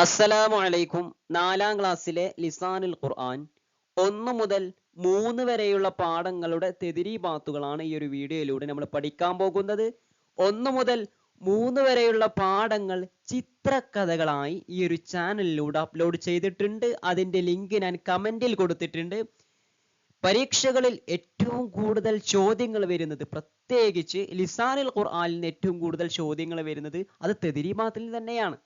അസ്സലാമു അലൈക്കും. 4ാം ക്ലാസ്സിലെ ലിസാനുൽ ഖുർആൻ 1 മുതൽ 3 വരെയുള്ള പാഠങ്ങളുടെ തെദിരീബാത്തുകളാണ് ഈ ഒരു വീഡിയോയിലൂടെ നമ്മൾ പഠിക്കാൻ പോകുന്നത്. 1 മുതൽ 3 വരെയുള്ള പാഠങ്ങൾ ചിത്രകഥകളായി ഈ ഒരു ചാനലിലൂടെ അപ്ലോഡ് ചെയ്തിട്ടുണ്ട്. അതിന്റെ ലിങ്ക് ഞാൻ കമന്റിൽ കൊടുത്തിട്ടുണ്ട്. പരീക്ഷകളിൽ ഏറ്റവും കൂടുതൽ ചോദ്യങ്ങൾ വരുന്നത്, പ്രത്യേകിച്ച് ലിസാനുൽ ഖുർആനിൽ നിന്ന് ഏറ്റവും കൂടുതൽ ചോദ്യങ്ങൾ വരുന്നത് അത് തെദിരീബാത്തിൽ തന്നെയാണ്.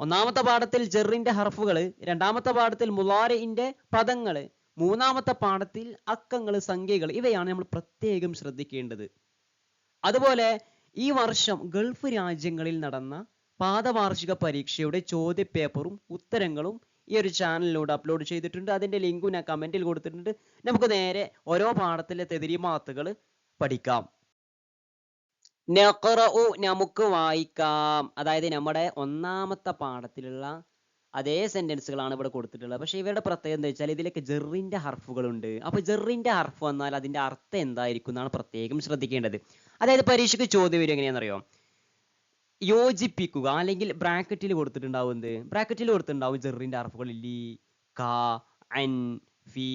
ഒന്നാമത്തെ പാഠത്തിൽ ജറിന്റെ ഹർഫുകൾ, രണ്ടാമത്തെ പാഠത്തിൽ മുളാരിന്റെ പദങ്ങൾ, മൂന്നാമത്തെ പാഠത്തിൽ അക്കങ്ങൾ, സംഖ്യകൾ. ഇവയാണ് നമ്മൾ പ്രത്യേകം ശ്രദ്ധിക്കേണ്ടത്. അതുപോലെ ഈ വർഷം ഗൾഫ് രാജ്യങ്ങളിൽ നടന്ന പാദവാർഷിക പരീക്ഷയുടെ ചോദ്യപേപ്പറും ഉത്തരങ്ങളും ഈ ഒരു ചാനലിലൂടെ അപ്ലോഡ് ചെയ്തിട്ടുണ്ട്. അതിന്റെ ലിങ്കും ഞാൻ കമന്റിൽ കൊടുത്തിട്ടുണ്ട്. നമുക്ക് നേരെ ഓരോ പാഠത്തിലെ തെദിരീബാത്തുകൾ പഠിക്കാം. നഖറഉ നമുക്ക് വായിക്കാം. അതായത് നമ്മുടെ ഒന്നാമത്തെ പാഠത്തിലുള്ള അതേ സെന്റൻസുകളാണ് ഇവിടെ കൊടുത്തിട്ടുള്ളത്. പക്ഷെ ഇവരുടെ പ്രത്യേകത എന്താ വെച്ചാൽ ഇതിലേക്ക് ജെറിന്റെ ഹർഫുകളുണ്ട്. അപ്പൊ ജെറിന്റെ ഹർഫ് വന്നാൽ അതിന്റെ അർത്ഥം എന്തായിരിക്കും എന്നാണ് പ്രത്യേകം ശ്രദ്ധിക്കേണ്ടത്. അതായത് പരീക്ഷയ്ക്ക് ചോദ്യം വരും എങ്ങനെയാണെന്നറിയോ? യോജിപ്പിക്കുക, അല്ലെങ്കിൽ ബ്രാക്കറ്റിൽ കൊടുത്തിട്ടുണ്ടാവും. എന്ത് ബ്രാക്കറ്റിൽ കൊടുത്തിട്ടുണ്ടാവും? ജെറിന്റെ ഹർഫുകൾ ലി, ക, അൻ, ഫി,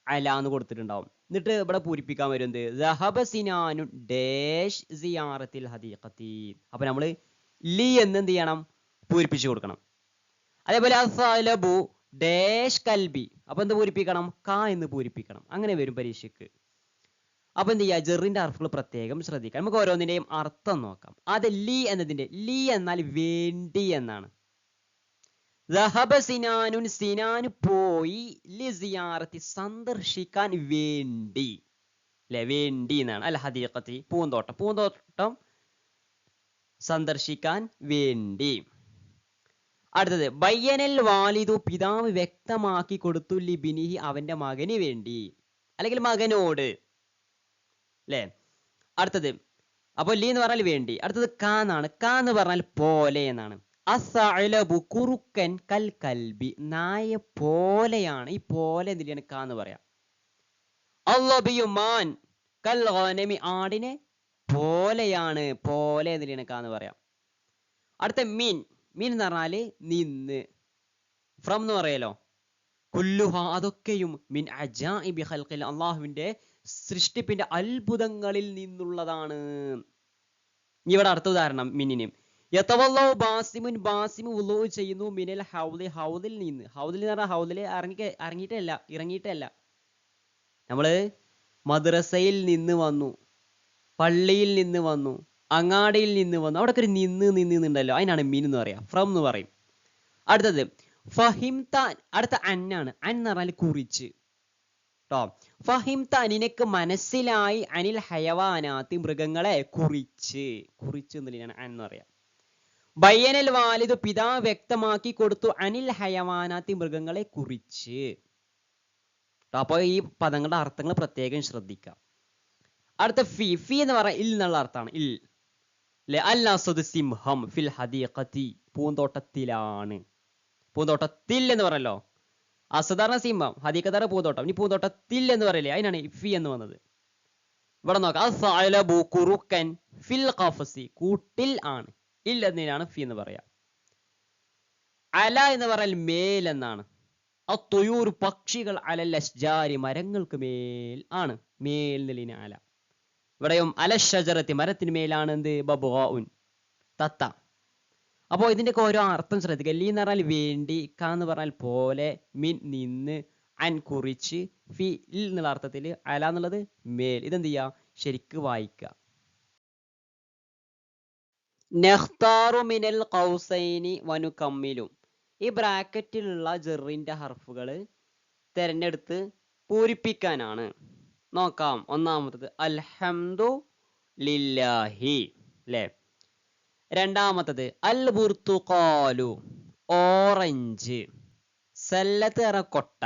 അല എന്ന് കൊടുത്തിട്ടുണ്ടാവും. എന്നിട്ട് ഇവിടെ പൂരിപ്പിക്കാൻ വരുന്നത് ദഹബ സിനാനു ഡാഷ് സിയാറത്തിൽ ഹദീഖത്തി. അപ്പൊ നമ്മൾ ലി എന്ന് എന്ത് ചെയ്യണം? പൂരിപ്പിച്ചു കൊടുക്കണം. അതേപോലെ അസ്സലബു ഡാഷ് കൽബി. അപ്പൊ എന്ത് പൂരിപ്പിക്കണം? ക എന്ന് പൂരിപ്പിക്കണം. അങ്ങനെ വരും പരീക്ഷയ്ക്ക്. അപ്പൊ എന്ത് ചെയ്യുക? ജെറിന്റെ ഹർഫുകൾ പ്രത്യേകം ശ്രദ്ധിക്കാം. നമുക്ക് ഓരോന്നിന്റെയും അർത്ഥം നോക്കാം. അത് ലി എന്നതിന്റെ ലി എന്നാൽ വേണ്ടി എന്നാണ്. ദഹബ സിനാനുൻ, സിനാന് പോയി, ലി സിയാറത്തി സന്ദർശിക്കാൻ വേണ്ടി, അല്ലെ? വേണ്ടി എന്നാണ്. അൽ ഹദീഖത്തി പൂന്തോട്ടം, പൂന്തോട്ടം സന്ദർശിക്കാൻ വേണ്ടി. അടുത്തത് ബയ്യനൽ വാലിദു പിതാവ് വ്യക്തമാക്കി കൊടുത്തു, ലിബിനിഹി അവന്റെ മകന് വേണ്ടി, അല്ലെങ്കിൽ മകനോട്, അല്ലെ? അടുത്തത് അപ്പൊ ലി എന്ന് പറഞ്ഞാൽ വേണ്ടി. അടുത്തത് ക എന്നാണ്. ക എന്ന് പറഞ്ഞാൽ പോലെ എന്നാണ്. അസ്സഅലബു കുറുക്കൻ കൽ കൽബി നായ പോലെയാണ്. ഈ പോലെ എന്തിനാണ് ക എന്ന് പറയാം. അല്ലബിയു മാൻ കൽ ഗനമി ആടിനെ പോലെയാണ്. പോലെ എന്തിനാണ് ക എന്ന് പറയാം. അടുത്ത മീൻ. മീൻ എന്ന് പറഞ്ഞാല് നിന്ന്. ഫ്രം എന്ന് പറയലോ. കുല്ലുഹ അതൊക്കെയും മിൻ അജാഇബി ഖൽഖിൽ അല്ലാഹുവിന്റെ സൃഷ്ടിപ്പിന്റെ അത്ഭുതങ്ങളിൽ നിന്നുള്ളതാണ്. ഇവിടെ അടുത്ത ഉദാഹരണം മിന്നിന്. യതവല്ലഹു ബാസിമുൻ, ബാസിമു വുളൂ ചെയ്യുന്നു, മിനൽ ഹൗദി ഹൗദിൽ നിന്ന്. ഹൗദിൽ എന്ന് പറഞ്ഞാൽ ഹൗദിൽ ഇറങ്ങിയിട്ടല്ല. നമ്മള് മദ്രസയിൽ നിന്ന് വന്നു, പള്ളിയിൽ നിന്ന് വന്നു, അങ്ങാടിയിൽ നിന്ന് വന്നു. അവിടെ ഒരു നിന്നുണ്ടല്ലോ, അതിനാണ് മീൻ എന്ന് പറയാ. ഫ്രം എന്ന് പറയും. അടുത്തത് ഫഹിംത. അടുത്ത അന്നാണ്. അൻ എന്ന് പറഞ്ഞാൽ കുറിച്ച് ട്ടോ. ഫഹിംത നിനക്ക് മനസ്സിലായി, അനിൽ ഹയവാനാത്തി മൃഗങ്ങളെ കുറിച്ച്. എന്നുള്ളതാണ് അൻ എന്ന് പറയാം. ബയ്യനൽ വാലിദ് പിതാവ് വ്യക്തമാക്കി കൊടുത്തു, അനിൽ ഹയവാനാത്തി മൃഗങ്ങളെ കുറിച്ച്. അപ്പൊ ഈ പദങ്ങളുടെ അർത്ഥങ്ങൾ പ്രത്യേകം ശ്രദ്ധിക്കാം. അടുത്ത ഫി. ഫി എന്ന് പറഞ്ഞാൽ ഇൽ എന്നുള്ള അർത്ഥമാണ്. ഇൽ, അല്ലെ? അൽ സിംഹം ഫിൽ ഹദീഖത്തി പൂന്തോട്ടത്തിലാണ്. പൂന്തോട്ടത്തിൽ എന്ന് പറഞ്ഞല്ലോ. അസദാരണ സിംഹം, ഹദീഖത്താറ പൂന്തോട്ടം. ഇനി പൂന്തോട്ടത്തിൽ എന്ന് പറയില്ലേ, അതിനാണ് ഫി എന്ന് വന്നത്. ഇവിടെ നോക്കാം. അസ്സഅലബു കുറുക്കൻ ഫിൽ ഖഫസി കൂട്ടിൽ ആണ്. ഇൽ എന്നതിനാണ് ഫി എന്ന് പറയാം. അല എന്ന് പറഞ്ഞാൽ മേൽ എന്നാണ്. അത്തുയൂർ പക്ഷികൾ, അലൽ അശ്ജാരി മരങ്ങൾക്ക് മേൽ ആണ്. മേൽ നിലിന് അല. ഇവിടെയും അല ഷജറത്തി മരത്തിന് മേലാണ്. എന്ത്? ബബുഉൻ തത്ത. അപ്പോ ഇതിന്റെയൊക്കെ ഓരോ അർത്ഥം ശ്രദ്ധിക്കുക. ലി എന്ന് പറഞ്ഞാൽ വേണ്ടി, ക എന്ന് പറഞ്ഞാൽ പോലെ, മിൻ നിന്ന്, അൻ കുറിച്ച്, ഫി ഇൽ എന്നുള്ള അർത്ഥത്തിൽ, അല എന്നുള്ളത് മേൽ. ഇതെന്ത് ചെയ്യാ? ശരിക്ക് വായിക്കുക. നഖ്താറു മിനൽ ഖൗസൈനി വനുകമ്മിലു. ഈ ബ്രാക്കറ്റിലുള്ള ജെറിന്റെ ഹർഫുകൾ തെരഞ്ഞെടുത്ത് പൂരിപ്പിക്കാനാണ്. നോക്കാം. ഒന്നാമത്തത് അൽഹംദു ലില്ലാഹി, അല്ലേ? രണ്ടാമത്തത് അൽ ബുർത്തുഖാലു ഓറഞ്ച്. സല്ലത്ത് എറ കൊട്ട.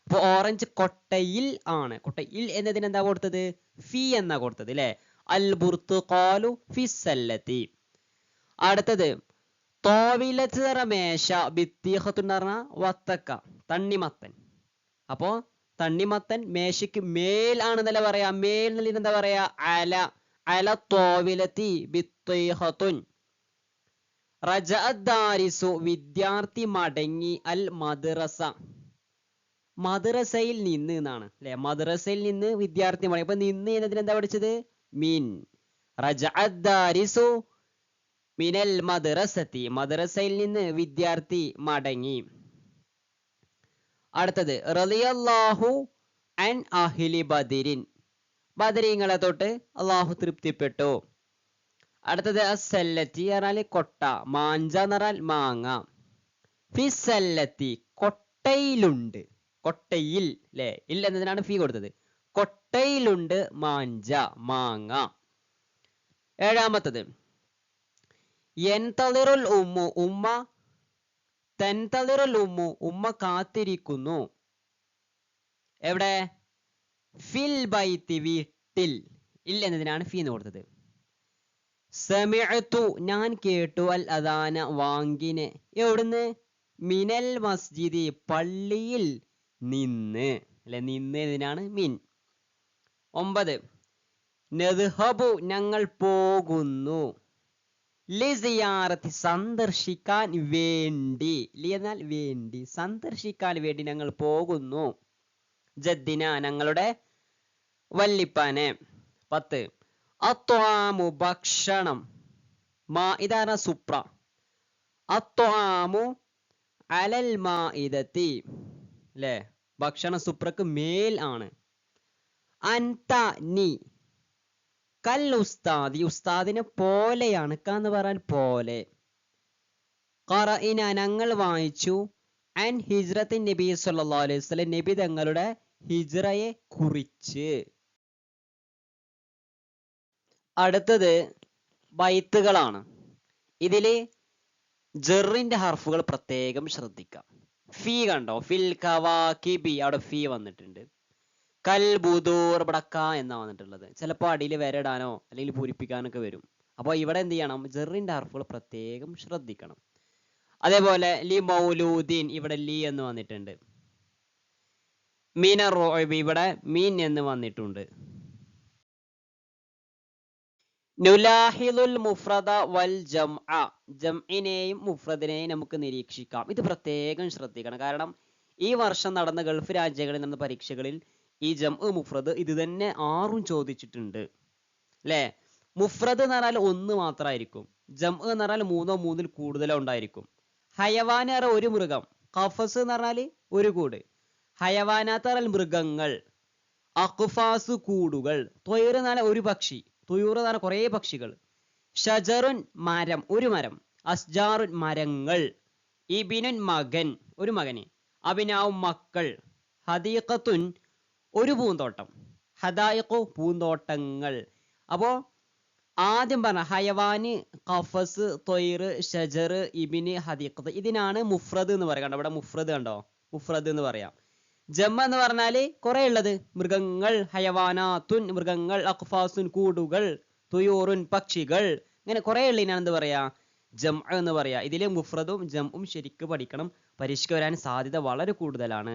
അപ്പൊ ഓറഞ്ച് കൊട്ടയിൽ ആണ്. കൊട്ടയിൽ എന്നതിന് എന്താ കൊടുത്തത്? ഫി എന്നാ കൊടുത്തത്, അല്ലെ? അൽ ബുർത്തുഖാലു ഫി സല്ലത്തി. അടുത്തത് തോവിലത്ത് എറ മേശ, ബിത്തീഖത്ത് എന്ന് പറഞ്ഞ വത്തക്ക, തണ്ണിമത്തൻ. അപ്പോ തണ്ണിമത്തൻ മേശയ്ക്ക് മേൽ ആണെന്നല്ല പറയാ. മേൽ എന്നതിന് എന്താ പറയാ? അല. അല തോവിലത്തി ബിത്തീഖത്തുൻ. റജഅദ്ദാരിസു വിദ്യാർത്ഥി മടങ്ങി അൽ മദ്രസ മദ്രസയിൽ നിന്ന് എന്നാണ് അല്ലെ. മദ്രസയിൽ നിന്ന് വിദ്യാർത്ഥി മടങ്ങി. അപ്പൊ നിന്ന് എന്നതിന് എന്താ പഠിച്ചത്? മിൻ. റജഅദ്ദാരിസു മിനൽ മദ്രസത്തി മദ്രസയിൽ നിന്ന് വിദ്യാർത്ഥി മടങ്ങി. അടുത്തത് റളിയല്ലാഹു അൻ അഹ്ലി ബദരിൻ ബദരീങ്ങളെ തൊട്ട് അള്ളാഹു തൃപ്തിപ്പെട്ടു. അടുത്തത് അസ്സല്ലത്തി പറഞ്ഞാൽ കൊട്ട, മാഞ്ച എന്ന് പറഞ്ഞാൽ മാങ്ങ. ഫിസല്ലത്തി കൊട്ടയിലുണ്ട്, കൊട്ടയിൽ അല്ലെ ഇല്ല എന്നതിനാണ് ഫീ കൊടുത്തത്. കൊട്ടയിലുണ്ട് മാഞ്ച മാങ്ങ. ഏഴാമത്തത് യൻതളിറുൽ ഉമ്മു ഉമ്മ തൻതളിറുൽ ഉമ്മു ഉമ്മ കാത്തിരിക്കുന്നു. എവിടെ? ഫിൽ ബൈത്തി വീട്ടിൽ. ഇല്ല എന്നതിനാണ് ഫീ എന്ന് കൊടുത്തത്. സമിഅതു ഞാൻ കേട്ടു അൽ അദാന വാങ്കിനെ. എവിടുന്ന്? മിനൽ മസ്ജിദി പള്ളിയിൽ നിന്ന് അല്ലെ. നിന്ന് എന്നതിനാണ് മിൻ. 9 നദ്ഹബു ഞങ്ങൾ പോകുന്നു. ലിസിയാറത്തി സന്ദർശിക്കാൻ വേണ്ടി. ലി എന്നാൽ വേണ്ടി, സന്ദർശിക്കാൻ വേണ്ടി ഞങ്ങൾ പോകുന്നു. ജദ്ദിന ഞങ്ങളുടെ വല്ലിപ്പാനെ. 10 അത്വാമു ഭക്ഷണം. ഇതാണ് സുപ്ര. അത്വാമു അലൽ മാഇദത്തി അല്ലെ. ഭക്ഷണം സുപ്രക്ക് മേൽ ആണ്. അൻത നീ കൽ ഉസ്താദി ഉസ്താദിനെ പോലെയാണ്. ക എന്ന് പറയാൻ പോലെ. ഖറഇന ഞങ്ങൾ വായിച്ചു. അൻ ഹിജ്റത്തിൻ നബി സല്ലല്ലാഹു അലൈഹി വസല്ലം നബി തങ്ങളുടെ ഹിജ്റയെ കുറിച്ച്. അടുത്തത് ബൈത്തുകളാണ്. ഇതില് ജറിന്റെ ഹർഫുകൾ പ്രത്യേകം ശ്രദ്ധിക്കാം. ഫീ കണ്ടോ? ഫിൽ കവാകിബി അവിടെ ഫീ വന്നിട്ടുണ്ട്. കൽ ബുദൂർ ഇവിടെ ക എന്നാ വന്നിട്ടുള്ളത്. ചിലപ്പോൾ അടിയിൽ വരടാനോ അല്ലെങ്കിൽ പൂരിപ്പിക്കാനൊക്കെ വരും. അപ്പോൾ ഇവിടെ എന്ത് ചെയ്യണം? ജറിന്റെ ഹർഫുകൾ പ്രത്യേകം ശ്രദ്ധിക്കണം. അതേപോലെ ലി മൗലൂദീൻ ഇവിടെ ലി എന്ന് വന്നിട്ടുണ്ട്. മീനർ ഇവിടെ മീൻ എന്ന് വന്നിട്ടുണ്ട്. നുലാഹിദുൽ മുഫ്രദ വൽ ജംഅ ജംഇനെയും മുഫ്രദിനെയും നമുക്ക് നിരീക്ഷിക്കാം. ഇത് പ്രത്യേകം ശ്രദ്ധിക്കണം. കാരണം ഈ വർഷം നടന്ന ഗൾഫ് രാജ്യങ്ങളിൽ നടന്ന പരീക്ഷകളിൽ ഈ ജംഅ് മുഫ്രദ് ഇത് തന്നെ 6ഉം ചോദിച്ചിട്ടുണ്ട് അല്ലേ. മുഫ്രദ് എന്ന് പറഞ്ഞാൽ 1 മാത്രമായിരിക്കും. ജംഅ് എന്ന് പറഞ്ഞാൽ 3ഓ 3ൽ കൂടുതലോ ഉണ്ടായിരിക്കും. ഹയവാൻ പറഞ്ഞാൽ ഒരു മൃഗം. ഖഫസ് എന്ന് പറഞ്ഞാൽ ഒരു കൂട്. ഹയവാനാത്ത് പറഞ്ഞാൽ മൃഗങ്ങൾ. അഖ്ഫാസ് കൂടുകൾ. ത്വയ്ർ എന്ന് പറഞ്ഞാൽ ഒരു പക്ഷി. തുയൂർ എന്ന് പറഞ്ഞാൽ കുറേ പക്ഷികൾ. ഷജറുൻ മരം, ഒരു മരം. അസ്ജാറുൻ മരങ്ങൾ. ഇബിനുൻ മകൻ, ഒരു മകന്. അബിനാവും മക്കൾ. ഹദീഖത്തുൻ ഒരു പൂന്തോട്ടം. ഹദായിഖു പൂന്തോട്ടങ്ങൾ. അപ്പോ ആദ്യം പറഞ്ഞ ഹയവാന്, ഖഫസ്, ത്വയ്ർ, ഷജർ, ഇബിന്, ഹദീഖത്ത് ഇതിനാണ് മുഫ്രദ് എന്ന് പറയുക. കണ്ടോ ഇവിടെ മുഫ്രദ് കണ്ടോ? മുഫ്രദ് എന്ന് പറയാം. ജമ എന്ന് പറഞ്ഞാല് കുറെ ഉള്ളത്. മൃഗങ്ങൾ, ഹയവാനാത്തുൻ മൃഗങ്ങൾ, അഖ്ഫാസുൻ കൂടുകൾ, തുയൂറുൻ പക്ഷികൾ, ഇങ്ങനെ കുറെ ഉള്ളതിനാണ് എന്ത് പറയാ? ജം എന്ന് പറയാ. ഇതിലെ മുഫ്രദും ജംഉം ശരിക്ക് പഠിക്കണം. പരീക്ഷയ്ക്ക് വരാൻ സാധ്യത വളരെ കൂടുതലാണ്.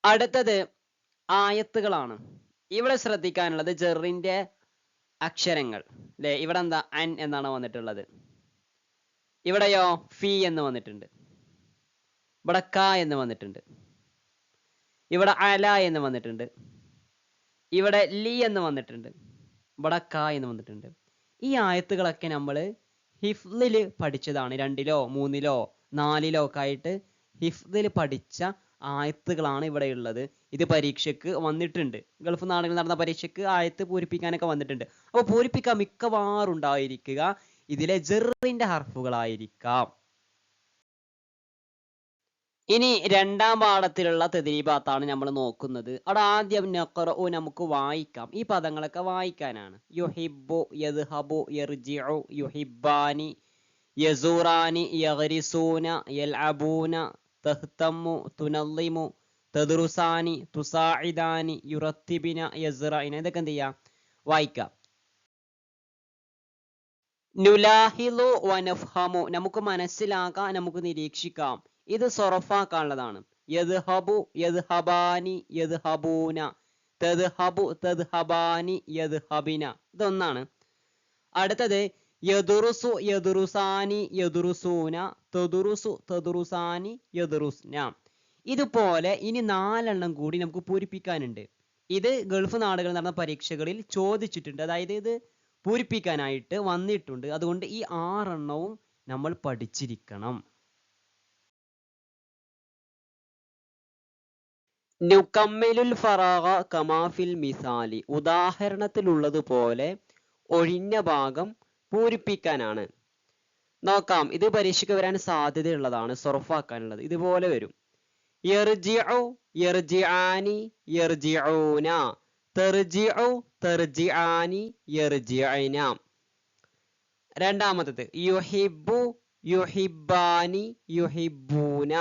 അടുത്തത് ആയത്തുകളാണ്. ഇവിടെ ശ്രദ്ധിക്കാനുള്ളത് ജറിന്റെ അക്ഷരങ്ങൾ അല്ലെ. ഇവിടെ എന്താ? അൻ എന്നാണ് വന്നിട്ടുള്ളത്. ഇവിടെയോ ഫി എന്ന് വന്നിട്ടുണ്ട്. ഇവിടെ ക എന്ന് വന്നിട്ടുണ്ട്. ഇവിടെ അല എന്ന് വന്നിട്ടുണ്ട്. ഇവിടെ ലി എന്ന് വന്നിട്ടുണ്ട്. ഇവിടെ ക എന്ന് വന്നിട്ടുണ്ട്. ഈ ആയത്തുകളൊക്കെ നമ്മൾ ഹിഫ്ദിൽ പഠിച്ചതാണ്. 2ലോ 3ലോ 4ലോ ഒക്കെ ആയിട്ട് ഹിഫ്ദിൽ പഠിച്ച ആയത്തുകളാണ് ഇവിടെ ഉള്ളത്. ഇത് പരീക്ഷയ്ക്ക് വന്നിട്ടുണ്ട്. ഗൾഫ് നാടുകളിൽ നടന്ന പരീക്ഷയ്ക്ക് ആയത്ത് പൂരിപ്പിക്കാനൊക്കെ വന്നിട്ടുണ്ട്. അപ്പോൾ പൂരിപ്പിക്കാൻ മിക്കവാറും ഉണ്ടായിരിക്കുക ഇതിലെ ജറിന്റെ ഹർഫുകളായിരിക്കാം. ഇനി രണ്ടാം പാഠത്തിലുള്ള തദ്രീബാത്താണ് നമ്മൾ നോക്കുന്നത്. അവിടെ ആദ്യം നഖറഉ നമുക്ക് വായിക്കാം. ഈ പദങ്ങളൊക്കെ വായിക്കാനാണ്. യുഹിബ്ബു, യദ്ഹബു, യർജിഉ, യുഹിബ്ബാനി, യസൂറാനി, യഗ്രിസൂന, യൽഅബൂന, തഹ്തമ്മു, തുനള്ളിമു, തദ്റുസാനി, തുസാഇദാനി, യുറത്തിബിന, യസ്റഇന. ഇതൊക്കെ എന്ത് ചെയ്യാം? വായിക്കാം. നുലാഹിലു വനഫ്ഹമു നമുക്ക് മനസ്സിലാക്കാം, നമുക്ക് നിരീക്ഷിക്കാം. ഇത് സൊറഫാക്കാനുള്ളതാണ്. യദ്ഹബു, യദ്ഹബാനി, യദ്ഹബൂന, തദ്ഹബു, തദ്ഹബാനി, യദ്ഹബിന. ഇതൊന്നാണ്. അടുത്തത് യദുറുസു യദുറുസാനി യദുറുസൂന തദുറുസു തദുറുസാനി യദുറുസ്ന. ഇതുപോലെ ഇനി 4 എണ്ണം കൂടി നമുക്ക് പൂരിപ്പിക്കാനുണ്ട്. ഇത് ഗൾഫ് നാടുകളിൽ നടന്ന പരീക്ഷകളിൽ ചോദിച്ചിട്ടുണ്ട്. അതായത് ഇത് പൂരിപ്പിക്കാനായിട്ട് വന്നിട്ടുണ്ട്. അതുകൊണ്ട് ഈ 6 എണ്ണവും നമ്മൾ പഠിച്ചിരിക്കണം. നുകമ്മിലുൽ ഫറാഗ കമാഫിൽ മിസാലി. ഉദാഹരണത്തിലുള്ളതുപോലെ ഒഴിഞ്ഞ ഭാഗം പൂരിപ്പിക്കാനാണ്. നോക്കാം, ഇത് പരീക്ഷയ്ക്ക് വരാൻ സാധ്യതയുള്ളതാണ്, സൊറഫാക്കാനുള്ളത്. ഇതുപോലെ വരും. യർജിഉ യർജിആനി യർജിഊന തർജിഉ തർജിആനി യർജിഇന. രണ്ടാമത്തേത് യുഹിബ്ബു യുഹിബ്ബാനി യുഹിബ്ബൂന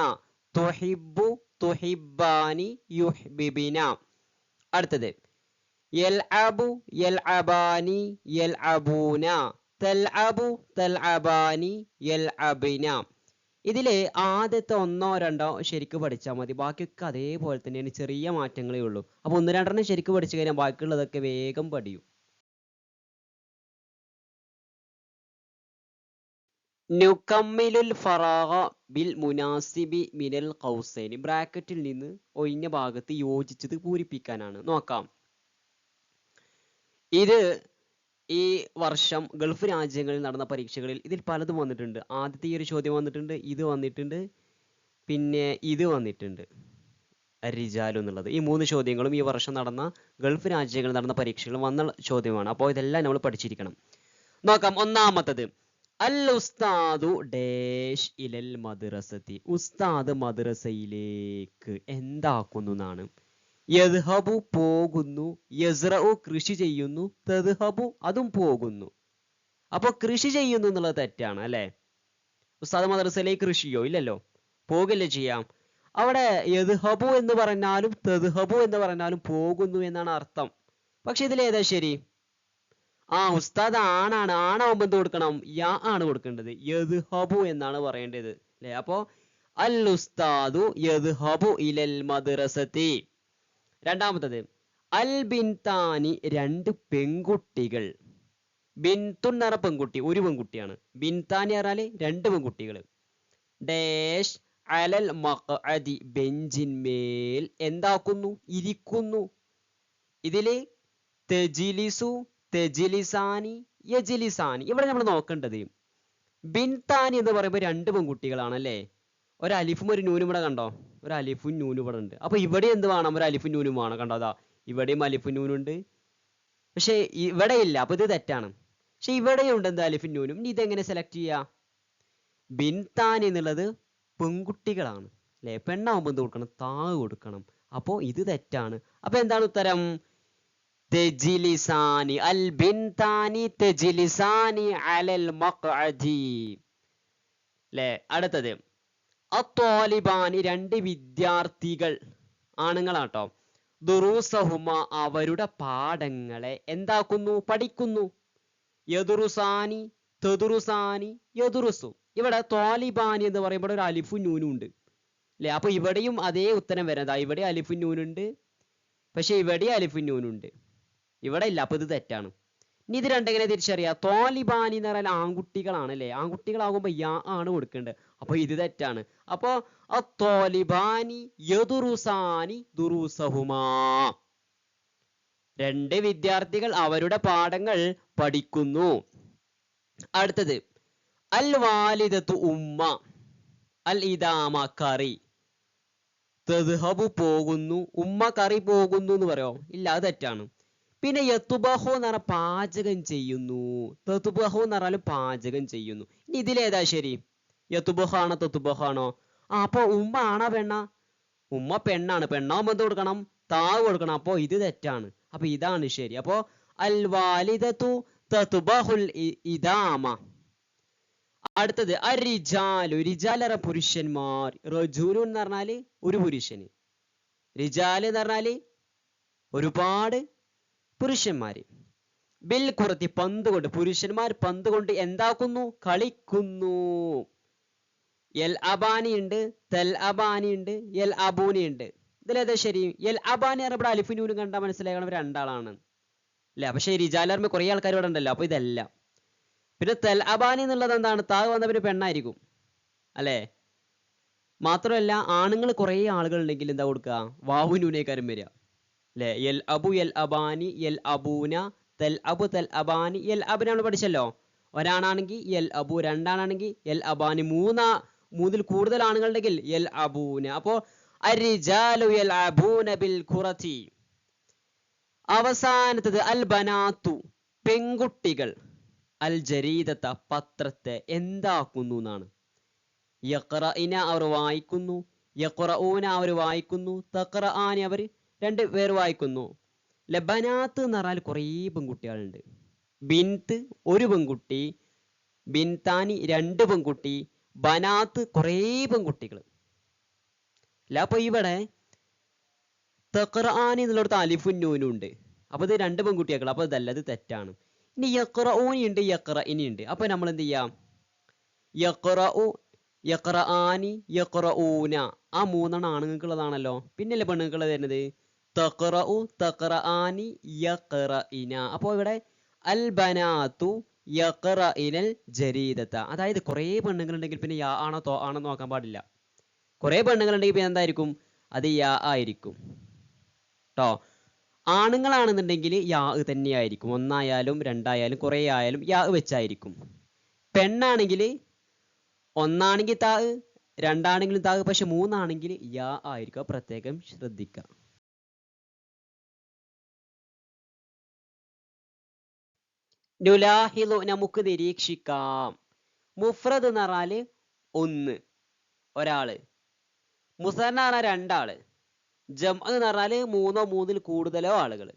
തുഹിബ്ബു തുഹിബ്ബാനി യുഹ്ബിബിന. അടുത്തത് യൽഅബു യൽഅബാനി യൽഅബൂന തൽഅബു തൽഅബാനി യൽഅബിന. ഇതില് ആദ്യത്തെ 1 2 ശരിക്ക് പഠിച്ചാൽ മതി. ബാക്കിയൊക്കെ അതേപോലെ തന്നെയാണ്, ചെറിയ മാറ്റങ്ങളേ ഉള്ളൂ. അപ്പൊ 1 2 ശരിക്ക് പഠിച്ചു കഴിഞ്ഞാൽ ബാക്കിയുള്ളതൊക്കെ വേഗം പഠിയും. നുകമ്മിലുൽ ഫറാഗ ബിൽ മുനാസിബി മിനൽ ഖൗസൈനി. ബ്രാക്കറ്റിൽ നിന്ന് ഒഴിഞ്ഞ ഭാഗത്ത് യോജിച്ചത് പൂരിപ്പിക്കാനാണ്. നോക്കാം, ഇത് ഈ വർഷം ഗൾഫ് രാജ്യങ്ങളിൽ നടന്ന പരീക്ഷകളിൽ ഇതിൽ പലതും വന്നിട്ടുണ്ട്. ആദ്യത്തെ ഈ ഒരു ചോദ്യം വന്നിട്ടുണ്ട്, ഇത് വന്നിട്ടുണ്ട്, പിന്നെ ഇത് വന്നിട്ടുണ്ട്, റിജാലു എന്നുള്ളത്. ഈ 3 ചോദ്യങ്ങളും ഈ വർഷം നടന്ന ഗൾഫ് രാജ്യങ്ങളിൽ നടന്ന പരീക്ഷകളിൽ വന്ന ചോദ്യമാണ്. അപ്പോൾ ഇതെല്ലാം നമ്മൾ പഠിച്ചിരിക്കണം. നോക്കാം, ഒന്നാമത്തത് അൽ ഉസ്താദു ഡേഷ് ഇലൽ മദ്രസത്തി. ഉസ്താദ് മദ്രസയിലേക്ക് എന്താക്കുന്നു എന്നാണ്. യദ്ഹബു പോകുന്നു, യസ്റഉ കൃഷി ചെയ്യുന്നു, തദ്ഹബു അതും പോകുന്നു. അപ്പൊ കൃഷി ചെയ്യുന്നു എന്നുള്ളത് തെറ്റാണ് അല്ലെ? ഉസ്താദ് മദ്രസയിലേക്ക് കൃഷിയോ ഇല്ലല്ലോ, പോകല്ലേ ചെയ്യാം. അവിടെ യദ്ഹബു എന്ന് പറഞ്ഞാലും തദ്ഹബു എന്ന് പറഞ്ഞാലും പോകുന്നു എന്നാണ് അർത്ഥം. പക്ഷെ ഇതിലേതാ ശരി? ഉസ്താദ് ആണാണ്. ആണാവുമ്പോ എന്ത് കൊടുക്കണം? യാ ആണ് കൊടുക്കേണ്ടത്. യദ്ഹബു എന്നാണ് പറയേണ്ടത് അല്ലെ? അപ്പോ അൽ ഉസ്താദു യദ്ഹബു ഇലൽ മദ്രസത്തി. രണ്ടാമത്തത് അൽ ബിൻതാനി 2 പെൺകുട്ടികൾ. ബിൻതുൻ എന്ന് പറഞ്ഞ പെൺകുട്ടി, ഒരു പെൺകുട്ടിയാണ്. ബിൻതാനി പറഞ്ഞാല് 2 പെൺകുട്ടികൾ. ഡേഷ് അലൽ മഖഅദി ബെഞ്ചിന്മേൽ എന്താക്കുന്നു? ഇരിക്കുന്നു. ഇതില് തെജിലിസു തെജിലിസാനി യജിലിസാനി. ഇവിടെ നമ്മൾ നോക്കേണ്ടത് ബിൻതാനി എന്ന് പറയുമ്പോൾ 2 പെൺകുട്ടികളാണ് അല്ലേ? ഒരു അലിഫും ഒരു നൂനും ഇവിടെ കണ്ടോ? ഒരു അലിഫും നൂനും ഇവിടെ ഉണ്ട്. അപ്പൊ ഇവിടെ എന്ത് വേണം? ഒരു അലിഫും നൂനും വേണം. കണ്ടോ, അതാ ഇവിടെയും അലിഫും നൂനുണ്ട്, പക്ഷെ ഇവിടെ ഇല്ല. അപ്പൊ ഇത് തെറ്റാണ്. പക്ഷെ ഇവിടെയുണ്ട് എന്ത്? അലിഫും നൂനും. ഇനി ഇതെങ്ങനെ സെലക്ട് ചെയ്യാ? ബിൻതാനി എന്നുള്ളത് പെൺകുട്ടികളാണ് അല്ലെ? പെണ്ണാവുമ്പോൾ എന്ത് കൊടുക്കണം? താ കൊടുക്കണം. അപ്പോ ഇത് തെറ്റാണ്. അപ്പൊ എന്താണ് ഉത്തരം? തെജിലിസാനി. അൽ ബിൻതാനി തെജിലിസാനി അലൽ മഖഅദി അല്ലേ? അടുത്തത് അത്വാലിബാനി 2 വിദ്യാർത്ഥികൾ, ആണുങ്ങളാട്ടോ. ദുറൂസഹുമ അവരുടെ പാഠങ്ങളെ എന്താക്കുന്നു? പഠിക്കുന്നു. യദുറുസാനി തദുറുസാനി യദുറുസു. ഇവിടെ ത്വാലിബാനി എന്ന് പറയുമ്പോൾ ഒരു അലിഫും നൂനും ഉണ്ട് അല്ലെ? അപ്പൊ ഇവിടെയും അതേ ഉത്തരം വരുന്നതാ. ഇവിടെ അലിഫും നൂനുണ്ട്, പക്ഷെ ഇവിടെ അലിഫും നൂനുണ്ട്, ഇവിടെ ഇല്ല. അപ്പൊ ഇത് തെറ്റാണ്. ഇനി ഇത് രണ്ടെങ്ങനെ തിരിച്ചറിയാം? ത്വാലിബാനി എന്ന് പറഞ്ഞാൽ ആൺകുട്ടികളാണ് അല്ലെ? ആൺകുട്ടികളാകുമ്പോ യാ ആണ് കൊടുക്കേണ്ടത്. അപ്പൊ ഇത് തെറ്റാണ്. അപ്പൊ അത്വാലിബാനി യദുറുസാനി ദുറൂസഹുമാ. 2 വിദ്യാർത്ഥികൾ അവരുടെ പാഠങ്ങൾ പഠിക്കുന്നു. അടുത്തത് അൽ വാലിദത്തു ഉമ്മ അൽ ഇദാമ കറി. തദ്ഹബു പോകുന്നു, ഉമ്മ കറി പോകുന്നു എന്ന് പറയോ? ഇല്ല, അത് തെറ്റാണ്. പിന്നെ യത്തുബഹു എന്ന് പറഞ്ഞാൽ പാചകം ചെയ്യുന്നു. തത്തുബഹു എന്ന് പറഞ്ഞാലും പാചകം ചെയ്യുന്നു. ഇനി ഇതിലേതാ ശരി? യത്തുബഹു ആണോ തത്തുബഹു ആണോ? അപ്പൊ ഉമ്മ ആണോ പെണ്ണാ? ഉമ്മ പെണ്ണാണ്. പെണ്ണാവുമ്പോ എന്ത് കൊടുക്കണം? താ കൊടുക്കണം. അപ്പൊ ഇത് തെറ്റാണ്. അപ്പൊ ഇതാണ് ശരി. അപ്പൊ അൽ വാലിദത്തു തത്തുബഹുൽ ഇദാമ. അടുത്തത് അരിജാലു. റിജാൽ പുരുഷന്മാർ. റജുലു എന്ന് പറഞ്ഞാല് ഒരു പുരുഷന്. റിജാല് എന്ന് പറഞ്ഞാല് ഒരുപാട് പുരുഷന്മാര്. ബിൽ കുറത്തി പന്ത് കൊണ്ട്. പുരുഷന്മാർ പന്ത് കൊണ്ട് എന്താക്കുന്നു? കളിക്കുന്നു. എൽ അബാനി ഉണ്ട്, തെൽ അബാനി ഉണ്ട്, എൽ അബൂനി ഉണ്ട്. ഇതിലേതാ ശരി? എൽ അബാനി പറഞ്ഞപ്പോൾ അലിഫും നൂനും കണ്ടാൽ മനസ്സിലാക്കണം 2 ആളാണ് അല്ലെ? പക്ഷെ റിജാൽ കുറെ ആൾക്കാർ ഇവിടെ ഉണ്ടല്ലോ. അപ്പൊ ഇതല്ല. പിന്നെ തെൽ അബാനി എന്നുള്ളത് എന്താണ്? താഴെ വന്ന പിന്നെ പെണ്ണായിരിക്കും അല്ലേ? മാത്രമല്ല ആണുങ്ങൾ കുറേ ആളുകൾ ഉണ്ടെങ്കിൽ എന്താ കൊടുക്കുക? വാവു നൂനേക്കാരും വരിക അല്ലേ? യൽ അബു യൽ അബാനി യൽ അബൂന തെൽ അബു തെൽ അബാനി യൽ അബിന് നമ്മൾ പഠിച്ചല്ലോ. ഒരാണാണെങ്കിൽ യൽ അബു, രണ്ടാണാണെങ്കിൽ യൽ അബാനി, മൂന്നിൽ കൂടുതൽ ആണുങ്ങളുണ്ടെങ്കിൽ യൽ അബൂന. അപ്പോ അരിജാലു യൽ അബൂന ബിൽ ഖുറതി. അവസാനത്തത് അൽ ബനാത്തു പെൺകുട്ടികൾ അൽ ജരീദത്ത പത്രത്തെ എന്താക്കുന്നു എന്നാണ്. യഖ്റഇന അവർ വായിക്കുന്നു, യഖ്റഊന അവർ വായിക്കുന്നു, തഖ്റആനി അവർ രണ്ട് പേർ വായിക്കുന്നു. ബനാത്ത് എന്ന് പറഞ്ഞാൽ കുറേ പെൺകുട്ടികളുണ്ട്. ബിൻത്ത് ഒരു പെൺകുട്ടി, ബിൻതാനി രണ്ട് പെൺകുട്ടി, ബനാത്ത് കുറേ പെൺകുട്ടികൾ അല്ല. അപ്പൊ ഇവിടെ തഖ്റആനി എന്നുള്ളടത്ത് അലിഫുൻ നൂനും ഉണ്ട്. അപ്പൊ ഇത് രണ്ട് പെൺകുട്ടിയാക്കൾ. അപ്പൊ ഇതല്ല, ഇത് തെറ്റാണ്. ഇനി യഖ്റഊനി ഉണ്ട്, യഖ്റഇനി ഉണ്ട്. അപ്പൊ നമ്മൾ എന്ത് ചെയ്യാം? യഖ്റഉ, യഖ്റആനി, യഖ്റഊന ആ മൂന്നെണ്ണം ആണുങ്ങൾക്കുള്ളതാണല്ലോ. പിന്നല്ലേ പെണ്ണുങ്ങൾക്കുള്ളത് വരുന്നത്? തഖ്റഉ, തഖ്റആനി, യഖ്റഇന. അപ്പോൾ ഇവിടെ അൽ ബനാത്തു യഖ്റഇനൽ ജരീദത. അതായത് കുറേ പെണ്ണുങ്ങളുണ്ടെങ്കിൽ പിന്നെ യാ ആണോ തോ ആണോ നോക്കാൻ പാടില്ല. കുറേ പെണ്ണുങ്ങളുണ്ടെങ്കിൽ പിന്നെ എന്തായിരിക്കും? അത് യാ ആയിരിക്കും ട്ടോ. ആണുങ്ങളാണെന്നുണ്ടെങ്കിൽ യാ തന്നെയായിരിക്കും. ഒന്നായാലും രണ്ടായാലും കുറേ ആയാലും യാ വെച്ചായിരിക്കും. പെണ്ണാണെങ്കിൽ ഒന്നാണെങ്കിൽ താ, രണ്ടാണെങ്കിലും താ, പക്ഷെ മൂന്നാണെങ്കിൽ യാ ആയിരിക്കും. പ്രത്യേകം ശ്രദ്ധിക്കുക. നുലാഹിലു നമുക്ക് നിരീക്ഷിക്കാം. മുഫ്രദ് എന്ന് പറഞ്ഞാല് ഒന്ന്, ഒരാള്. മുസന്ന എന്ന് പറഞ്ഞാൽ രണ്ടാള്. ജം എന്ന് പറഞ്ഞാല് മൂന്നോ മൂന്നിൽ കൂടുതലോ ആളുകൾ.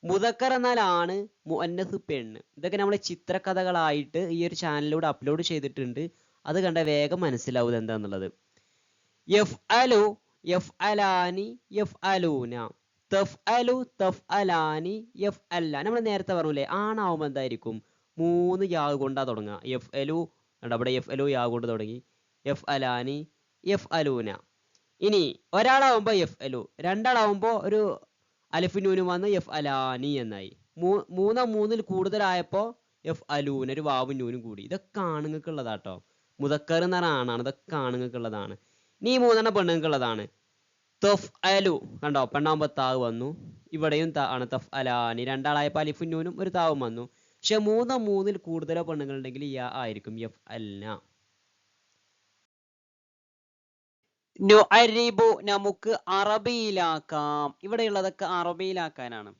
മുദക്കർ എന്നാൽ ആണ്, മുഅന്നസ് പെണ്ണ്. ഇതൊക്കെ നമ്മൾ ചിത്രകഥകളായിട്ട് ഈ ഒരു ചാനലിലൂടെ അപ്ലോഡ് ചെയ്തിട്ടുണ്ട്. അത് കണ്ട വേഗം മനസ്സിലാവും എന്താന്നുള്ളത്. യഫ്അലു, യഫ്അലാനി, യഫ്അലൂന, തഫ്അലു, തഫ്അലാനി, യഫ്അല്ല. നമ്മൾ നേരത്തെ പറഞ്ഞില്ലേ ആണാവുമ്പോൾ എന്തായിരിക്കും? മൂന്ന് യാ കൊണ്ടാ തുടങ്ങുക. യഫ്അലു അവിടെ യഫ്അലു യാ കൊണ്ട് തുടങ്ങി. യഫ്അലാനി, യഫ്അലൂന. ഇനി ഒരാളാവുമ്പോ യഫ്അലു, രണ്ടാളാവുമ്പോ ഒരു അലിഫ് നൂനും വന്ന് യഫ്അലാനി എന്നായി. മൂന്നിൽ കൂടുതലായപ്പോ യഫ്അലൂന, ഒരു വാവും നൂനും കൂടി. ഇതൊക്കെ ആണുങ്ങൾക്കുള്ളതാട്ടോ. മുദക്കർ എന്ന് പറഞ്ഞാൽ ആണാണ്. ഇതൊക്കെ ആണുങ്ങൾക്കുള്ളതാണ്. ഇനി ഈ മൂന്നെണ്ണം പെണ്ണുങ്ങൾക്കുള്ളതാണ്. തഫ്അലു കണ്ടോ, പെണ്ണാകുമ്പോ താവ് വന്നു. ഇവിടെയും താ ആണ്. തഫ്അലാനി രണ്ടാളായപ്പോ അലിഫുൻ നൂനും ഒരു താവും വന്നു. പക്ഷെ മൂന്നിൽ കൂടുതലോ പെണ്ണുങ്ങൾ ഉണ്ടെങ്കിൽ യാ ആയിരിക്കും, യഫ്അൽന. നുഅരിബു നമുക്ക് അറബിയിലാക്കാം. ഇവിടെയുള്ളതൊക്കെ അറബിയിലാക്കാനാണ്.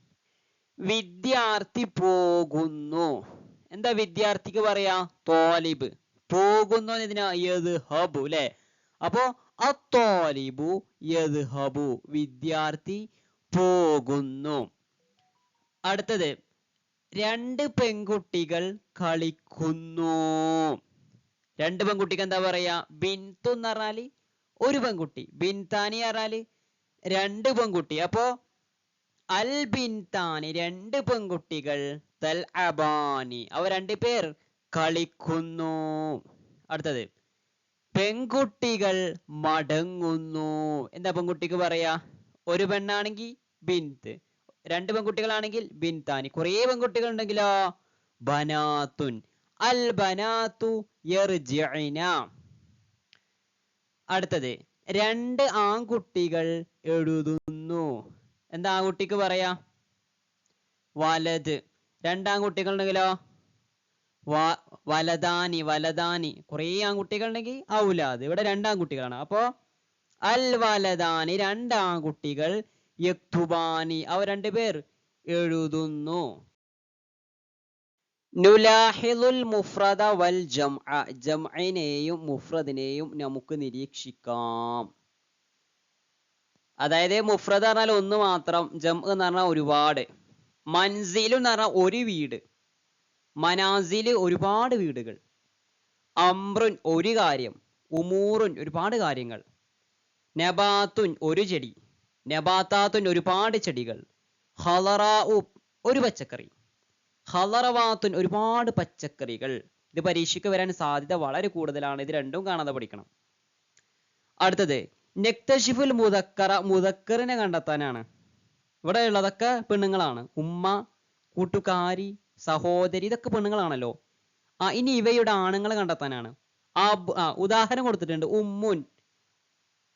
വിദ്യാർത്ഥി പോകുന്നു. എന്താ വിദ്യാർത്ഥിക്ക് പറയാ? തോലിബ്. പോകുന്നു ഇതിനാ യദ്ഹബു അല്ലേ? അപ്പോ അത്തോലിബു യദ്ഹബു, വിദ്യാർത്ഥി പോകുന്നു. അടുത്തത് രണ്ട് പെൺകുട്ടികൾ കളിക്കുന്നു. രണ്ട് പെൺകുട്ടിക്ക് എന്താ പറയാ? ബിൻതു എന്ന് പറഞ്ഞാല് ഒരു പെൺകുട്ടി, ബിൻതാനി പറഞ്ഞാല് രണ്ട് പെൺകുട്ടി. അപ്പോ അൽ ബിൻതാനി രണ്ട് പെൺകുട്ടികൾ, തൽ അബാനി അവർ രണ്ടു പേർ കളിക്കുന്നു. അടുത്തത് പെൺകുട്ടികൾ മടങ്ങുന്നു. എന്താ പെൺകുട്ടിക്ക് പറയാ? ഒരു പെണ്ണാണെങ്കിൽ ബിൻത്ത്, രണ്ട് പെൺകുട്ടികളാണെങ്കിൽ ബിൻതാനി, കുറേ പെൺകുട്ടികൾ ഉണ്ടെങ്കിലോ ബനാത്തുൻ. അൽ ബനാത്തു യർജിഅന. അടുത്തത് രണ്ട് ആൺകുട്ടികൾ എഴുതുന്നു. എന്താ ആൺകുട്ടിക്ക് പറയാ? വലത്. രണ്ടാൺകുട്ടികൾ ഉണ്ടെങ്കിലോ വലദാനി, വലദാനി. കുറേ ആൺകുട്ടികൾ ഉണ്ടെങ്കിൽ ഔലാദ്. ഇവിടെ രണ്ടാൺകുട്ടികളാണ്. അപ്പോ അൽ വലദാനി രണ്ടാൺകുട്ടികൾ, യക്തുബാനി അവർ രണ്ടുപേർ എഴുതുന്നു. നുലാഹിദുൽ മുഫ്രദ വൽ ജംഅ ജംഇനെയും മുഫ്രദിനെയും നമുക്ക് നിരീക്ഷിക്കാം. അതായത് മുഫ്രദ് പറഞ്ഞാൽ ഒന്ന് മാത്രം, ജം എന്ന് പറഞ്ഞാൽ ഒരുപാട്. മൻസിലു എന്ന് പറഞ്ഞാൽ ഒരു വീട്, മനാസില് ഒരുപാട് വീടുകൾ, അംറുൻ ഒരു കാര്യം, ഉമൂറുൻ ഒരുപാട് കാര്യങ്ങൾ, നബാത്തുൻ ഒരു ചെടി, നബാത്താത്തുൻ ഒരുപാട് ചെടികൾ, ഹലറാഉ ഒരു പച്ചക്കറി, ഹലറവാത്തുൻ ഒരുപാട് പച്ചക്കറികൾ. ഇത് പരീക്ഷയ്ക്ക് വരാൻ സാധ്യത വളരെ കൂടുതലാണ്. ഇത് രണ്ടും കാണാതെ പഠിക്കണം. അടുത്തത് നക്തഷിഫുൽ മുദക്കറ, മുദക്കറിനെ കണ്ടെത്താനാണ്. ഇവിടെ ഉള്ളതൊക്കെ പെണ്ണുങ്ങളാണ്. ഉമ്മ, കൂട്ടുകാരി, സഹോദരി ഇതൊക്കെ പെണ്ണുങ്ങളാണല്ലോ. ഇനി ഇവയുടെ ആണുങ്ങളെ കണ്ടെത്താനാണ്. ഉദാഹരണം കൊടുത്തിട്ടുണ്ട്. ഉമ്മുൻ,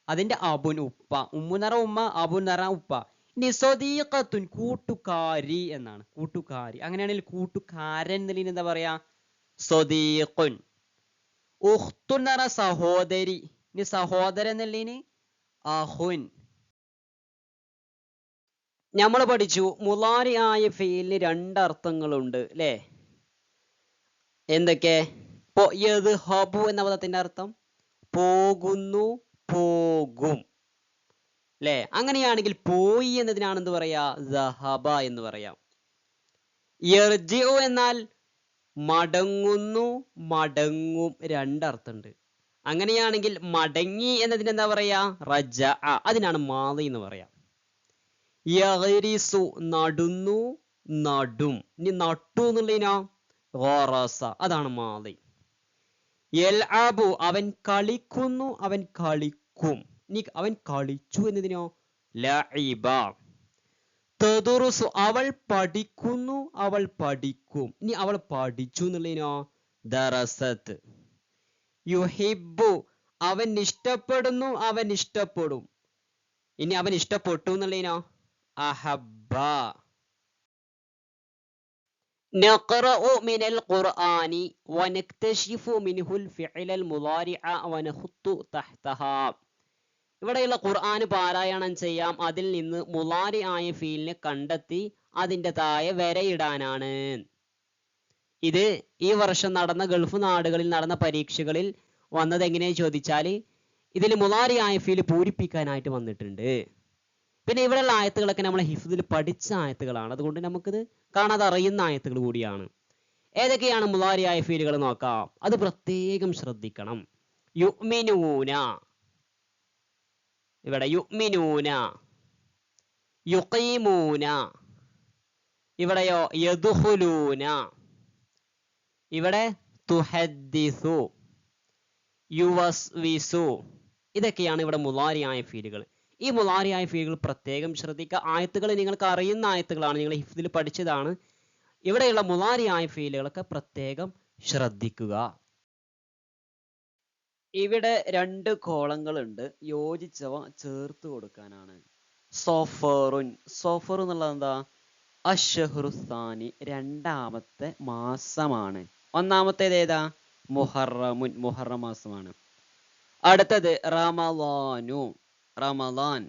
അതിന്റെ അബുൻ ഉപ്പ. ഉമ്മു എന്ന് പറഞ്ഞ ഉമ്മ, അബുൻ എന്ന് പറഞ്ഞ ഉപ്പ. ഇനി സ്വദീഖത്തുൻ കൂട്ടുകാരി എന്നാണ്. കൂട്ടുകാരി. അങ്ങനെയാണെങ്കിൽ കൂട്ടുകാരൻ എന്നതിന് എന്താ പറയാ? സ്വദീഖുൻ. ഉഖ്തുൻ എന്ന് പറഞ്ഞ സഹോദരി. ഇനി സഹോദരൻ എന്നുള്ളതിന് അഹുൻ. നമ്മൾ പഠിച്ചു മുളാരി ആയ ഫീലിന് രണ്ടർത്ഥങ്ങളുണ്ട് അല്ലേ? എന്തൊക്കെ? ഇപ്പൊ യദ്ഹബു എന്ന പദത്തിന്റെ അർത്ഥം പോകുന്നു, പോകും അല്ലെ? അങ്ങനെയാണെങ്കിൽ പോയി എന്നതിനാണ് എന്ത് പറയാ? ദഹബ എന്ന് പറയാം. യർജിഉ എന്നാൽ മടങ്ങുന്നു, മടങ്ങും. രണ്ടർത്ഥമുണ്ട്. അങ്ങനെയാണെങ്കിൽ മടങ്ങി എന്നതിന് എന്താ പറയാ? റജഅ. അതിനാണ് മാളി എന്ന് പറയാം. യഗ്രിസു നടുന്നു, നടും. ഇനി നട്ടു എന്നുള്ളതിനോ? ഗറസ. അതാണ് മാളി. യൽഅബു അവൻ കളിക്കുന്നു, അവൻ കളിക്കും. ഇനി അവൻ കളിച്ചു എന്നതിനോ? ലഇബ. തദുറുസു അവൾ പഠിക്കുന്നു, അവൾ പഠിക്കും. ഇനി അവൾ പഠിച്ചു എന്നുള്ളതിനോ? ദറസത്ത്. യുഹിബ്ബു അവൻ ഇഷ്ടപ്പെടുന്നു, അവൻ ഇഷ്ടപ്പെടും. ഇനി അവൻ ഇഷ്ടപ്പെട്ടു എന്നുള്ളതിനോ? അഹബ്ബ. നഖറഉ മിനൽ ഖുർആനി വനക്തശിഫു മിൻഹുൽ ഫിഅലൽ മുളാരിഅ വനഖുത്തു തഹ്തഹാ. ഇവിടെയുള്ള ഖുർആൻ പാരായണം ചെയ്യാം. അതിൽ നിന്ന് മുളാരി ആയ ഫീലിനെ കണ്ടെത്തി അതിൻ്റെ താഴെ വരയിടാനാണ്. ഇത് ഈ വർഷം നടന്ന ഗൾഫ് നാടുകളിൽ നടന്ന പരീക്ഷകളിൽ വന്നത് എങ്ങനെയാ ചോദിച്ചാൽ ഇതിൽ മുളാരി ആയ ഫീൽ പൂരിപ്പിക്കാനായിട്ട് വന്നിട്ടുണ്ട്. പിന്നെ ഇവിടെയുള്ള ആയത്തുകളൊക്കെ നമ്മൾ ഹിഫ്ദിൽ പഠിച്ച ആയത്തുകളാണ്. അതുകൊണ്ട് നമുക്കിത് കാണാതെ അറിയുന്ന ആയത്തുകൾ കൂടിയാണ്. ഏതൊക്കെയാണ് മുളാരി ആയ ഫീലുകൾ നോക്കാം. അത് പ്രത്യേകം ശ്രദ്ധിക്കണം. യുഅ്മിനൂന, ഇവിടെ യുഅ്മിനൂന. യുഖീമൂന, ഇവിടെയോ യദ്ഖുലൂന. ഇവിടെ തുഹദ്ദിസു, യുവസ്വിസു. ഇതൊക്കെയാണ് ഇവിടെ മുളാരിയായ ഫീലുകൾ. ഈ മുളാരിയായ ഫീലുകൾ പ്രത്യേകം ശ്രദ്ധിക്കുക. ആയത്തുകൾ നിങ്ങൾക്ക് അറിയുന്ന ആയത്തുകളാണ്, നിങ്ങൾ ഹിഫ്ദിൽ പഠിച്ചതാണ്. ഇവിടെയുള്ള മുളാരിയായ ഫീലുകളൊക്കെ പ്രത്യേകം ശ്രദ്ധിക്കുക. ഇവിടെ രണ്ട് കോളങ്ങളുണ്ട്, യോജിച്ചവ ചേർത്ത് കൊടുക്കാനാണ്. സോഫറുൻ, സോഫർ എന്നുള്ളത് എന്താ? അഷ്ഹറുസാനി, രണ്ടാമത്തെ മാസമാണ്. ഒന്നാമത്തേത് ഏതാ? മുഹറമുൻ, മുഹറം മാസമാണ്. അടുത്തത് റമളാനു, റമളാൻ.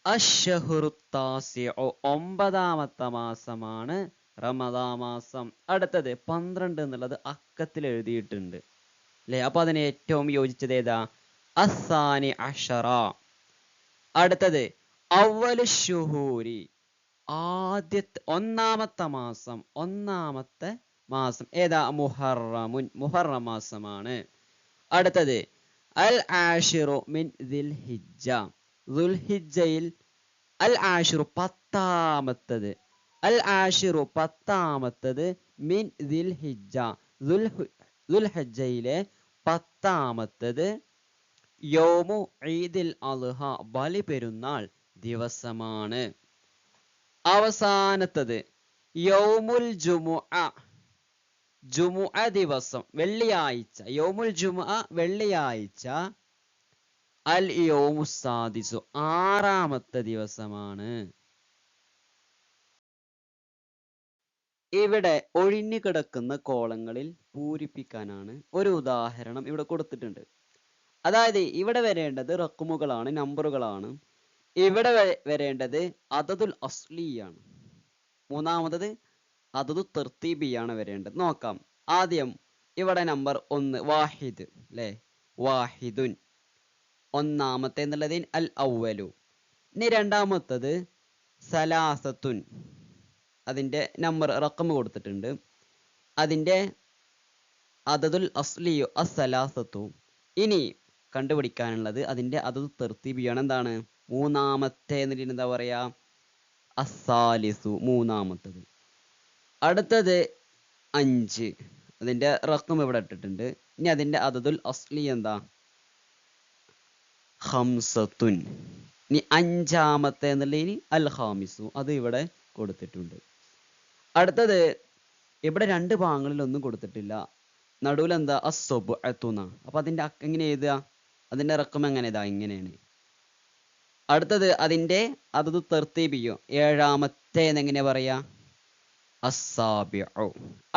അഷ്ഹറുത്താസിഉ, ഒമ്പതാമത്തെ മാസമാണ് റമളാൻ മാസം. അടുത്തത് 12 എന്നുള്ളത് അക്കത്തിൽ എഴുതിയിട്ടുണ്ട് അല്ലേ? അപ്പൊ അതിന് ഏറ്റവും യോജിച്ചത് ഏതാ? അസ്സാനി അഷറ. അടുത്തത് അവ്വലു ശുഹൂരി, ആദ്യത്തെ ഒന്നാമത്തെ മാസം, ഒന്നാമത്തെ മാസം ഏതാ? മുഹറമുൻ, മുഹറം മാസമാണ്. അടുത്തത് അൽ ആഷിറു മിൻ ദുൽഹിജ്ജ, ദുൽഹിജ്ജയിൽ അൽ ആഷിറു പത്താമത്തത്, അൽ ആഷിറു പത്താമത്തത്, മിൻ ദുൽഹിജ്ജ ദുൽഹിജ്ജയിലെ പത്താമത്തത്, യൗമു ഈദിൽ അദ്ഹ ബലി പെരുന്നാൾ ദിവസമാണ്. അവസാനത്തത് യൗമുൽ ജുമുഅ, ജുമുഅ ദിവസം, വെള്ളിയാഴ്ച. യൗമുൽ ജുമുഅ വെള്ളിയാഴ്ച. അൽ യൗമു സാദിസു ആറാമത്തെ ദിവസമാണ്. ഇവിടെ ഒഴിഞ്ഞു കിടക്കുന്ന കോളങ്ങളിൽ പൂരിപ്പിക്കാനാണ് ഒരു ഉദാഹരണം ഇവിടെ കൊടുത്തിട്ടുണ്ട്. അതായത് ഇവിടെ വരേണ്ടത് റഖ്മുകളാണ്, നമ്പറുകളാണ്. ഇവിടെ വരേണ്ടത് അദദുൽ അസ്ലിയാണ്. മൂന്നാമത്തത് അദദു തർത്തീബിയാണ് വരേണ്ടത്. നോക്കാം. ആദ്യം ഇവിടെ നമ്പർ 1 വാഹിദ് അല്ലേ? വാഹിദുൻ ഒന്നാമത്തെ എന്നുള്ളതിന് അൽ അവ്വലു. ഇനി രണ്ടാമത്തത് സലാസത്തുൻ, അതിൻ്റെ നമ്പർ റഖം കൊടുത്തിട്ടുണ്ട്. അതിൻ്റെ അദദുൽ അസ്ലിയു അസ്സലാസത്തു. ഇനി കണ്ടുപിടിക്കാനുള്ളത് അതിൻ്റെ അദദു തർത്തീബിയാണ്. എന്താണ്? മൂന്നാമത്തെ എന്നതിന് എന്താ പറയാ? അസ്സാലിസു, മൂന്നാമത്തത്. അടുത്തത് 5, അതിൻ്റെ റഖം ഇവിടെ ഇട്ടിട്ടുണ്ട്. ഇനി അതിൻ്റെ അദദുൽ അസ്ലി എന്താ? ഖംസത്തുൻ. ഇനി അഞ്ചാമത്തെ എന്നുള്ളതിന് അൽ ഖാമിസു, അത് ഇവിടെ കൊടുത്തിട്ടുണ്ട്. അടുത്തത് ഇവിടെ രണ്ട് ഭാഗങ്ങളിൽ ഒന്നും കൊടുത്തിട്ടില്ല. നടുവിൽ എന്താ അസ്സബഅത്തുന. അപ്പൊ അതിന്റെ എങ്ങനെ എഴുതുക? അതിന്റെ റക്കം എങ്ങനെ? ഇതാ ഇങ്ങനെയാണ്. അടുത്തത് അതിന്റെ അതത് തർത്തീബിയോ ഏഴാമത്തെ എന്നെങ്ങനെ പറയാ? അസ്സാബിഉ.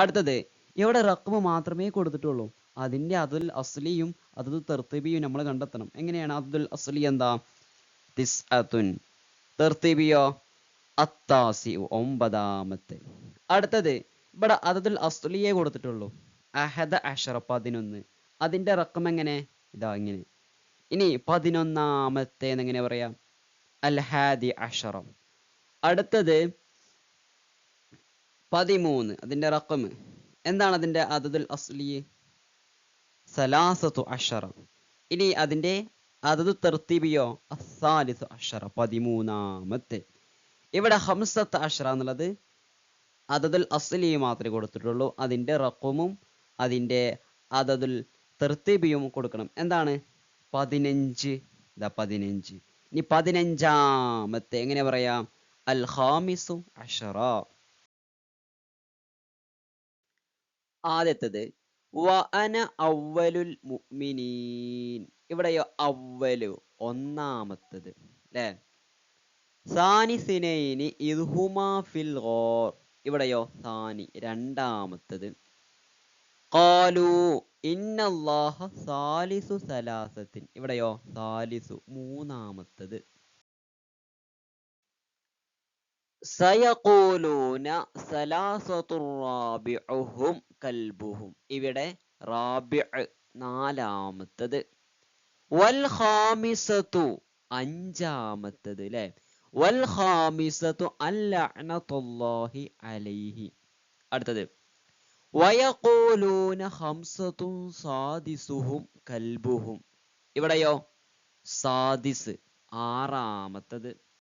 അടുത്തത് ഇവിടെ റക്മ് മാത്രമേ കൊടുത്തിട്ടുള്ളൂ. അതിന്റെ അതുൽ അസ്ലിയും അതത് തർത്തീബിയും നമ്മൾ കണ്ടെത്തണം. എങ്ങനെയാണ്? അബ്ദുൽ അസ്ലി എന്താ? തിസ്അത്തുൻ. തർത്തീബിയോ അത്താസിഉ, ഒമ്പതാമത്തെ. അടുത്തത് ഇവിടെ അതതുൽ അസ്ലിയെ കൊടുത്തിട്ടുള്ളൂ. അഹദ അഷറ, 11. അതിന്റെ റക്കം എങ്ങനെ? ഇതാ ഇങ്ങനെ. ഇനി 11ാമത്തെ എന്നെങ്ങനെ പറയാം? അൽ ഹാദി അഷറ. അടുത്തത് 13. അതിന്റെ റക്കം എന്താണ്? അതിന്റെ അതതുൽ അസ്ലി സലാസത്തു അഷറ. ഇനി അതിന്റെ അതത് തർത്തീബിയോ അസാലിസു അഷറ, 13ാമത്തെ. ഇവിടെ ഹംസത്ത് അഷറ എന്നുള്ളത് അതതുൽ അസ്ലി മാത്രമേ കൊടുത്തിട്ടുള്ളൂ. അതിന്റെ റക്കമും അതിന്റെ അതതുൽ തർത്തീബിയും കൊടുക്കണം. എന്താണ്? 15. ഇതാ 15. ഇനി 15ാമത്തെ എങ്ങനെ പറയാം? അൽ ഖാമിസു അഷറ. ആദ്യത്തത് വ അന അവ്വലുൽ മുഅ്മിനീൻ. ഇവിടെയോ അവ്വലു, ഒന്നാമത്തത് അല്ലേ? സാനി സിനൈനി ഇദ്ഹുമാ ഫിൽ ഗാർ. ഇവിടെയോ സാനി, രണ്ടാമത്തത്. ഖാലൂ ഇന്നല്ലാഹ സാലിസു സലാസത്തിൻ. ഇവിടെയോ സാലിസു, മൂന്നാമത്തത്. സയഖൂലൂന സലാസത്തുർ റാബിഉഹും കൽബുഹും. ഇവിടെ റാബിഉ, നാലാമത്തത്. വൽ ഖാമിസത്തു, അഞ്ചാമത്തത് അല്ലേ? വൽ ഖാമിസത്തു അൽലഅനത്തുല്ലാഹി അലൈഹി. അടുത്തത് വയഖൂലൂന ഖംസത്തുൻ സാദിസുഹും കൽബുഹും. ഇവിടെയോ സാദിസ്, ആറാമത്തത്.